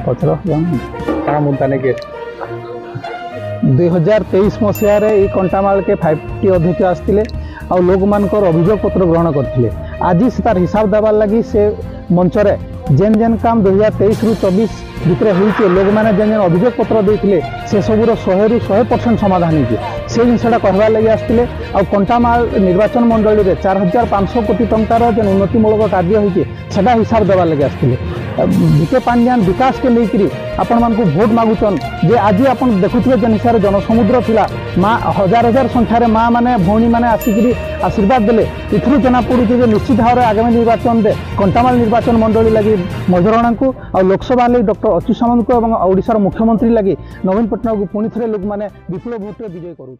क्या मुद्दा नहीं 2023 मसीह कंटामाल के 5T अध्यक्ष आसते आ लोक मानकर अभियोग पत्र ग्रहण करते आज से तार हिसाब देवार लगी से मंचरे जेन जेन काम 2023 रु 24 भितर होइए लोक मैंने जेन जेन अभियोग पत्र देते से सबूर 100 रु 100% समाधान हो से जिनसा कहवार लगे आसते आ कंटामाल निर्वाचन मंडल में 4500 कोटी टंकार जेन उन्नतिमूलक कार्य होता हिसाब देवार लगे आसते विके पांड्यान विकास के लेकर आपण मानक भोट मागुचन जे आज आप देखुए जेन हिसाब से जनसमुद्र थिला माँ हजार हजार संख्यार माँ मैंने भौणी मैंने आसिक आशीर्वाद देले इथु जना पड़ू जे निश्चित भाव में आगामी निर्वाचन में कंटामाल निर्वाचन मंडली लगी मजराणा को आ लोकसभा लगी डॉक्टर अच्युत सामंत को ओडिशार मुख्यमंत्री लगी नवीन पट्टनायक को पुणी थे लोक मैंने विपुल भोट विजय करूँ।